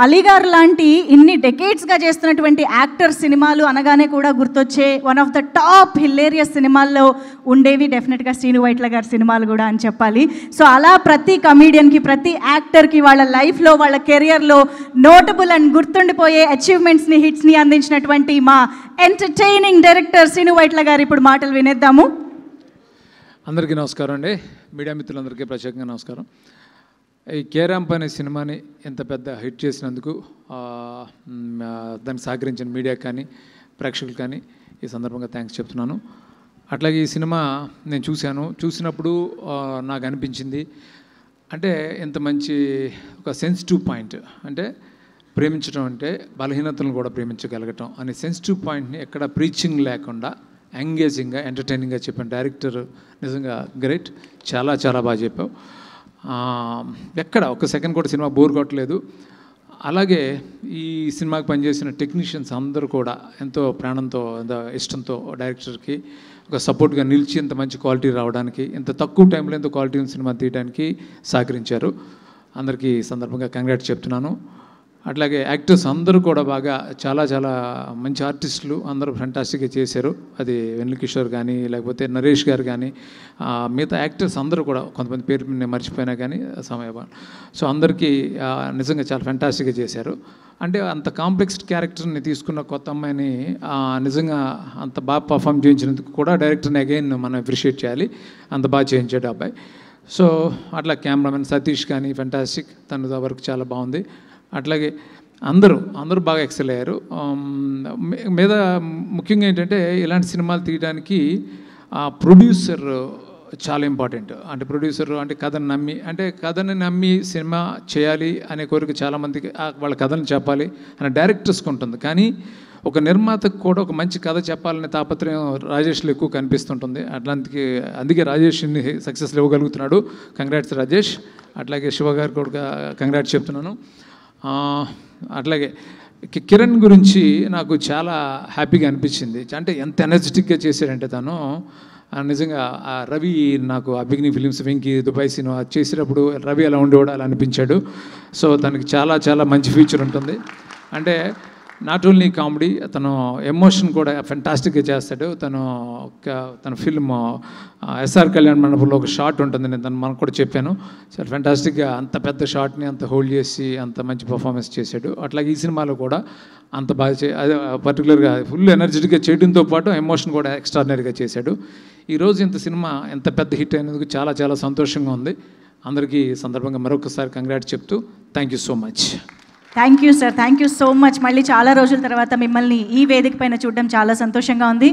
అలీగారు లాంటి ఇన్ని డెకేడ్స్గా చేస్తున్నటువంటి యాక్టర్ సినిమాలు అనగానే కూడా గుర్తొచ్చే one of the top hilarious సినిమాల్లో ఉండేవి డెఫినెట్గా శ్రీను వైట్ల గారి సినిమాలు కూడా అని చెప్పాలి. సో అలా ప్రతి కమీడియన్కి, ప్రతి యాక్టర్కి వాళ్ళ లైఫ్లో, వాళ్ళ కెరియర్లో నోటబుల్ అండ్ గుర్తుండిపోయే అచీవ్మెంట్స్ని, హిట్స్ని అందించినటువంటి మా ఎంటర్టైనింగ్ డైరెక్టర్ శ్రీను వైట్ల గారు ఇప్పుడు మాటలు వినేద్దాము. అందరికీ నమస్కారం అండి. మీడియా మిత్రులందరికీ ప్రత్యేకంగా నమస్కారం. ఈ కేరాంప్ అనే సినిమాని ఎంత పెద్ద హిట్ చేసినందుకు దానికి సహకరించిన మీడియా కానీ, ప్రేక్షకులు కానీ ఈ సందర్భంగా థ్యాంక్స్ చెప్తున్నాను. అట్లాగే ఈ సినిమా నేను చూసినప్పుడు నాకు అనిపించింది అంటే ఎంత మంచి ఒక సెన్సిటివ్ పాయింట్, అంటే ప్రేమించడం అంటే బలహీనతలను కూడా ప్రేమించగలగటం అనే సెన్సిటివ్ పాయింట్ని ఎక్కడ ప్రీచింగ్ లేకుండా ఎంగేజింగ్గా, ఎంటర్టైనింగ్గా చెప్పిన డైరెక్టర్ నిజంగా గ్రేట్. చాలా చాలా బాగా చెప్పావు. ఎక్కడ ఒక సెకండ్ కూడా సినిమా బోర్ కొట్టలేదు. అలాగే ఈ సినిమాకి పనిచేసిన టెక్నీషియన్స్ అందరూ కూడా ఎంతో ప్రాణంతో, ఎంతో ఇష్టంతో డైరెక్టర్కి ఒక సపోర్ట్గా నిలిచి ఇంత మంచి క్వాలిటీ రావడానికి, ఇంత తక్కువ టైంలో ఎంతో క్వాలిటీ ఉన్న సినిమా తీయడానికి సహకరించారు. అందరికీ ఈ సందర్భంగా కంగ్రాట్స్ చెప్తున్నాను. అట్లాగే యాక్టర్స్ అందరూ కూడా బాగా చాలా చాలా మంచి ఆర్టిస్టులు అందరూ ఫెంటాస్టిక్గా చేశారు. అది వెన్నెల కిషోర్ కానీ, లేకపోతే నరేష్ గారు కానీ, మిగతా యాక్టర్స్ అందరూ కూడా కొంతమంది పేరు నేను మర్చిపోయినా కానీ సమయం. సో అందరికీ నిజంగా చాలా ఫెంటాస్టిక్గా చేశారు. అంటే అంత కాంప్లెక్స్ క్యారెక్టర్ని తీసుకున్న కొత్త అమ్మాయిని నిజంగా అంత బాగా పర్ఫామ్ చేయించినందుకు కూడా డైరెక్టర్ని అగైన్ మనం అప్రిషియేట్ చేయాలి. అంత బాగా చేయించాడు అబ్బాయి. సో అట్లా కెమెరామెన్ సతీష్ కానీ ఫెంటాస్టిక్, తన వర్క్ చాలా బాగుంది. అట్లాగే అందరూ బాగా ఎక్సెల్ అయ్యారు. మీద ముఖ్యంగా ఏంటంటే ఇలాంటి సినిమాలు తీయడానికి ప్రొడ్యూసర్ చాలా ఇంపార్టెంట్. అంటే ప్రొడ్యూసర్ అంటే కథని నమ్మి సినిమా చేయాలి అనే కోరిక చాలామందికి, వాళ్ళ కథను చెప్పాలి అనే డైరెక్టర్స్కి ఉంటుంది. కానీ ఒక నిర్మాతకు కూడా ఒక మంచి కథ చెప్పాలనే తాపత్రయం రాజేష్లో ఎక్కువ కనిపిస్తుంటుంది. అందుకే రాజేష్ ఇన్ని సక్సెస్లు ఇవ్వగలుగుతున్నాడు. కంగ్రాట్స్ రాజేష్. అట్లాగే శివ గారు కూడా కంగ్రాట్స్ చెప్తున్నాను. అట్లాగే కిరణ్ గురించి నాకు చాలా హ్యాపీగా అనిపించింది. అంటే ఎంత ఎనర్జెటిక్గా చేశాడంటే తను నిజంగా రవి, నాకు అభిగ్ని ఫిలిమ్స్ వెంకీ దుబాయ్ సినిమా చేసేటప్పుడు రవి ఎలా ఉండేవాడు అలా అనిపించాడు. సో తనకి చాలా చాలా మంచి ఫ్యూచర్ ఉంటుంది. అంటే నాట్ ఓన్లీ కామెడీ, తను ఎమోషన్ కూడా ఫెంటాస్టిక్గా చేస్తాడు. తన ఫిల్మ్ ఎస్ఆర్ కళ్యాణ్ మండపంలో ఒక షాట్ ఉంటుంది, నేను మనకు కూడా చెప్పాను. చాలా ఫెంటాస్టిక్గా అంత పెద్ద షాట్ని అంత హోల్డ్ చేసి అంత మంచి పర్ఫార్మెన్స్ చేశాడు. అట్లాగే ఈ సినిమాలో కూడా అంత బాగా అదే పర్టికులర్గా ఫుల్ ఎనర్జెటిక్గా చేయడంతో పాటు ఎమోషన్ కూడా ఎక్స్ట్రాడినరీగా చేశాడు. ఈరోజు ఇంత సినిమా ఎంత పెద్ద హిట్ అయినందుకు చాలా చాలా సంతోషంగా ఉంది. అందరికీ ఈ సందర్భంగా మరొకసారి కంగ్రాట్స్ చెప్తూ thank you so much. Thank you sir, thank you so much. మళ్ళీ చాలా రోజుల తర్వాత మిమ్మల్ని ఈ వేదిక పైన చూడడం చాలా సంతోషంగా ఉంది.